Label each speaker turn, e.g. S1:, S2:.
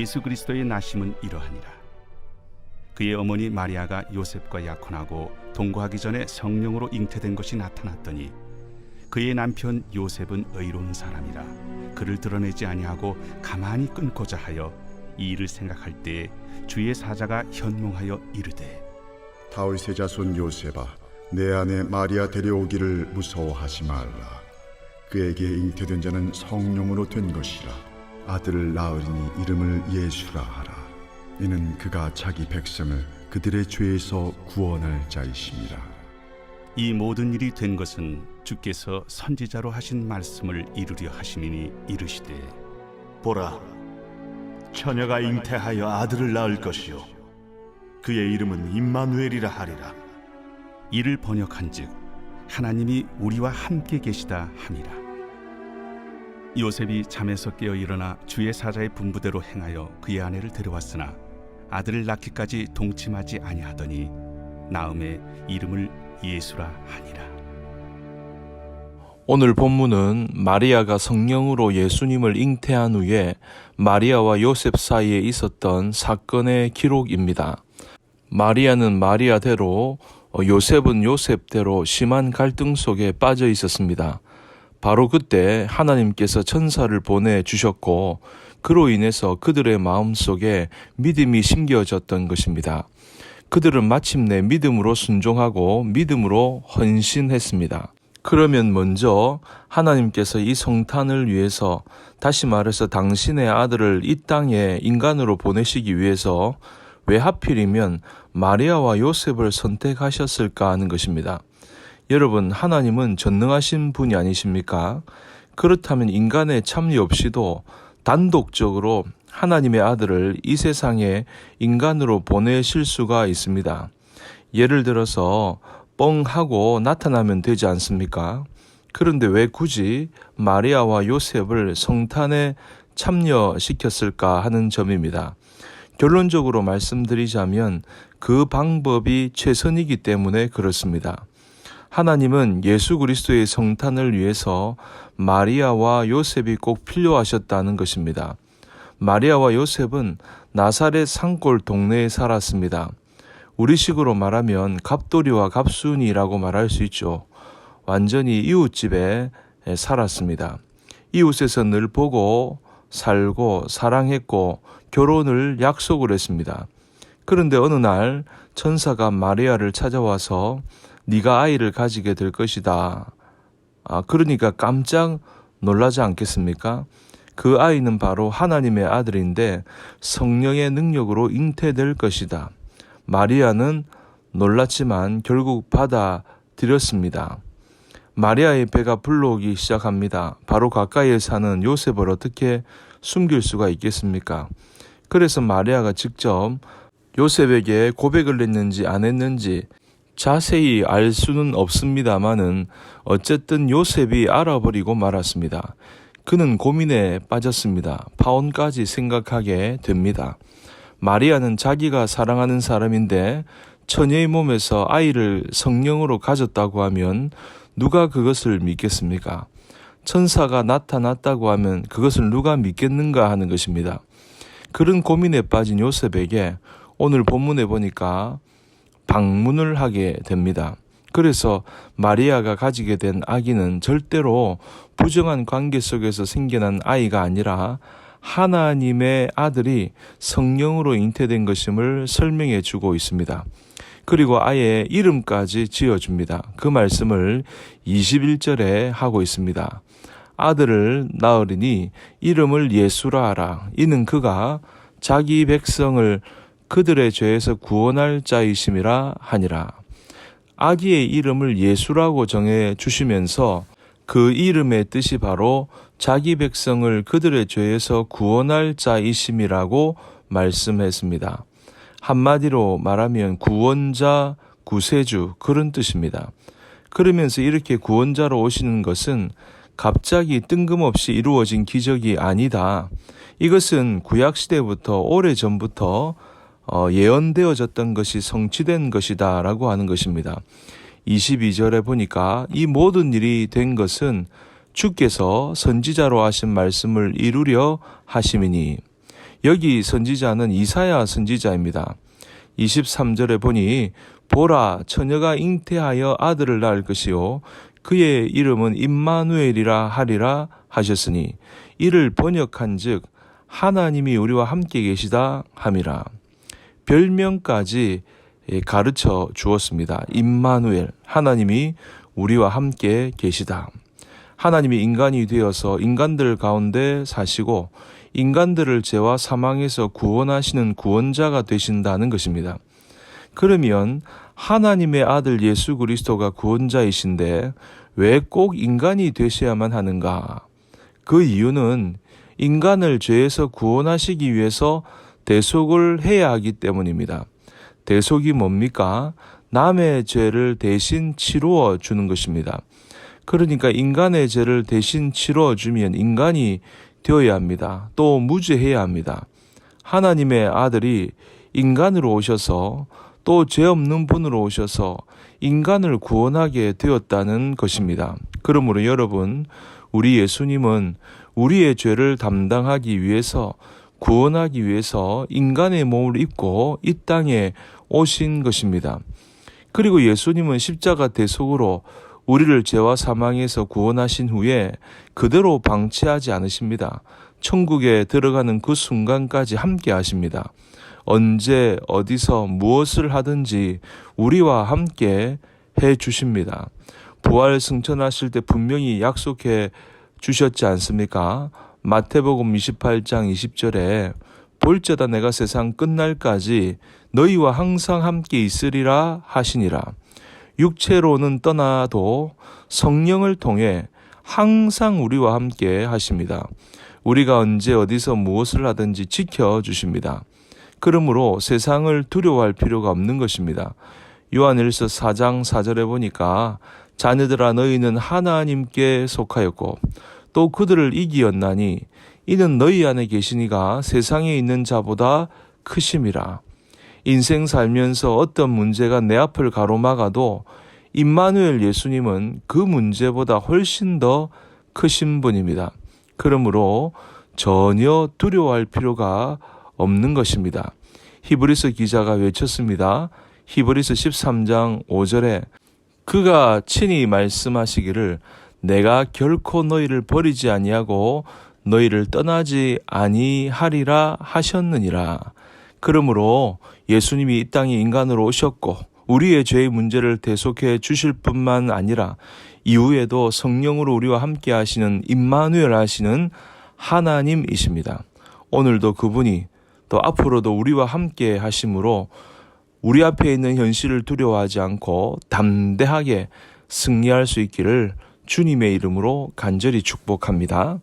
S1: 예수 그리스도의 나심은 이러하니라. 그의 어머니 마리아가 요셉과 약혼하고 동거하기 전에 성령으로 잉태된 것이 나타났더니 그의 남편 요셉은 의로운 사람이라 그를 드러내지 아니하고 가만히 끊고자 하여 이 일을 생각할 때에 주의 사자가 현몽하여 이르되
S2: 다윗의 자손 요셉아, 내 아내 마리아 데려오기를 무서워하지 말라. 그에게 잉태된 자는 성령으로 된 것이라. 아들을 낳으리니 이름을 예수라 하라. 이는 그가 자기 백성을 그들의 죄에서 구원할 자이심이라.
S1: 이 모든 일이 된 것은 주께서 선지자로 하신 말씀을 이루려 하심이니 이르시되
S3: 보라, 처녀가 잉태하여 아들을 낳을 것이요 그의 이름은 임마누엘이라 하리라.
S1: 이를 번역한즉 하나님이 우리와 함께 계시다 함이라. 요셉이 잠에서 깨어 일어나 주의 사자의 분부대로 행하여 그의 아내를 데려왔으나 아들을 낳기까지 동침하지 아니하더니 나음에 이름을 예수라 하니라.
S4: 오늘 본문은 마리아가 성령으로 예수님을 잉태한 후에 마리아와 요셉 사이에 있었던 사건의 기록입니다. 마리아는 마리아대로, 요셉은 요셉대로 심한 갈등 속에 빠져 있었습니다. 바로 그때 하나님께서 천사를 보내주셨고 그로 인해서 그들의 마음속에 믿음이 심겨졌던 것입니다. 그들은 마침내 믿음으로 순종하고 믿음으로 헌신했습니다. 그러면 먼저 하나님께서 이 성탄을 위해서, 다시 말해서 당신의 아들을 이 땅에 인간으로 보내시기 위해서 왜 하필이면 마리아와 요셉을 선택하셨을까 하는 것입니다. 여러분, 하나님은 전능하신 분이 아니십니까? 그렇다면 인간의 참여 없이도 단독적으로 하나님의 아들을 이 세상에 인간으로 보내실 수가 있습니다. 예를 들어서 뻥하고 나타나면 되지 않습니까? 그런데 왜 굳이 마리아와 요셉을 성탄에 참여시켰을까 하는 점입니다. 결론적으로 말씀드리자면 그 방법이 최선이기 때문에 그렇습니다. 하나님은 예수 그리스도의 성탄을 위해서 마리아와 요셉이 꼭 필요하셨다는 것입니다. 마리아와 요셉은 나사렛 산골 동네에 살았습니다. 우리식으로 말하면 갑돌이와 갑순이라고 말할 수 있죠. 완전히 이웃집에 살았습니다. 이웃에서 늘 보고 살고 사랑했고 결혼을 약속을 했습니다. 그런데 어느 날 천사가 마리아를 찾아와서 네가 아이를 가지게 될 것이다. 그러니까 깜짝 놀라지 않겠습니까? 그 아이는 바로 하나님의 아들인데 성령의 능력으로 잉태될 것이다. 마리아는 놀랐지만 결국 받아들였습니다. 마리아의 배가 불러오기 시작합니다. 바로 가까이에 사는 요셉을 어떻게 숨길 수가 있겠습니까? 그래서 마리아가 직접 요셉에게 고백을 했는지 안 했는지 자세히 알 수는 없습니다만은 어쨌든 요셉이 알아버리고 말았습니다. 그는 고민에 빠졌습니다. 파혼까지 생각하게 됩니다. 마리아는 자기가 사랑하는 사람인데 처녀의 몸에서 아이를 성령으로 가졌다고 하면 누가 그것을 믿겠습니까? 천사가 나타났다고 하면 그것을 누가 믿겠는가 하는 것입니다. 그런 고민에 빠진 요셉에게 오늘 본문에 보니까 방문을 하게 됩니다. 그래서 마리아가 가지게 된 아기는 절대로 부정한 관계 속에서 생겨난 아이가 아니라 하나님의 아들이 성령으로 잉태된 것임을 설명해 주고 있습니다. 그리고 아예 이름까지 지어줍니다. 그 말씀을 21절에 하고 있습니다. 아들을 낳으리니 이름을 예수라 하라. 이는 그가 자기 백성을 그들의 죄에서 구원할 자이심이라 하니라. 아기의 이름을 예수라고 정해 주시면서 그 이름의 뜻이 바로 자기 백성을 그들의 죄에서 구원할 자이심이라고 말씀했습니다. 한마디로 말하면 구원자, 구세주 그런 뜻입니다. 그러면서 이렇게 구원자로 오시는 것은 갑자기 뜬금없이 이루어진 기적이 아니다. 이것은 구약시대부터 오래전부터 예언되어졌던 것이 성취된 것이다 라고 하는 것입니다. 22절에 보니까 이 모든 일이 된 것은 주께서 선지자로 하신 말씀을 이루려 하심이니 여기 선지자는 이사야 선지자입니다. 23절에 보니 보라 처녀가 잉태하여 아들을 낳을 것이요 그의 이름은 임마누엘이라 하리라 하셨으니 이를 번역한즉 하나님이 우리와 함께 계시다 함이라. 별명까지 가르쳐 주었습니다. 임마누엘, 하나님이 우리와 함께 계시다. 하나님이 인간이 되어서 인간들 가운데 사시고 인간들을 죄와 사망에서 구원하시는 구원자가 되신다는 것입니다. 그러면 하나님의 아들 예수 그리스도가 구원자이신데 왜 꼭 인간이 되셔야만 하는가? 그 이유는 인간을 죄에서 구원하시기 위해서 대속을 해야 하기 때문입니다. 대속이 뭡니까? 남의 죄를 대신 치루어 주는 것입니다. 그러니까 인간의 죄를 대신 치루어 주면 인간이 되어야 합니다. 또 무죄해야 합니다. 하나님의 아들이 인간으로 오셔서 또 죄 없는 분으로 오셔서 인간을 구원하게 되었다는 것입니다. 그러므로 여러분, 우리 예수님은 우리의 죄를 담당하기 위해서 구원하기 위해서 인간의 몸을 입고 이 땅에 오신 것입니다. 그리고 예수님은 십자가 대속으로 우리를 죄와 사망에서 구원하신 후에 그대로 방치하지 않으십니다. 천국에 들어가는 그 순간까지 함께 하십니다. 언제 어디서 무엇을 하든지 우리와 함께 해 주십니다. 부활 승천하실 때 분명히 약속해 주셨지 않습니까? 마태복음 28장 20절에 볼지어다 내가 세상 끝날까지 너희와 항상 함께 있으리라 하시니라. 육체로는 떠나도 성령을 통해 항상 우리와 함께 하십니다. 우리가 언제 어디서 무엇을 하든지 지켜주십니다. 그러므로 세상을 두려워할 필요가 없는 것입니다. 요한일서 4장 4절에 보니까 자녀들아 너희는 하나님께 속하였고 또 그들을 이기었나니 이는 너희 안에 계시니가 세상에 있는 자보다 크심이라. 인생 살면서 어떤 문제가 내 앞을 가로막아도 임마누엘 예수님은 그 문제보다 훨씬 더 크신 분입니다. 그러므로 전혀 두려워할 필요가 없는 것입니다. 히브리서 기자가 외쳤습니다. 히브리서 13장 5절에 그가 친히 말씀하시기를 내가 결코 너희를 버리지 아니하고 너희를 떠나지 아니하리라 하셨느니라. 그러므로 예수님이 이 땅에 인간으로 오셨고 우리의 죄의 문제를 대속해 주실 뿐만 아니라 이후에도 성령으로 우리와 함께 하시는 임마누엘 하시는 하나님이십니다. 오늘도 그분이 또 앞으로도 우리와 함께 하심으로 우리 앞에 있는 현실을 두려워하지 않고 담대하게 승리할 수 있기를 주님의 이름으로 간절히 축복합니다.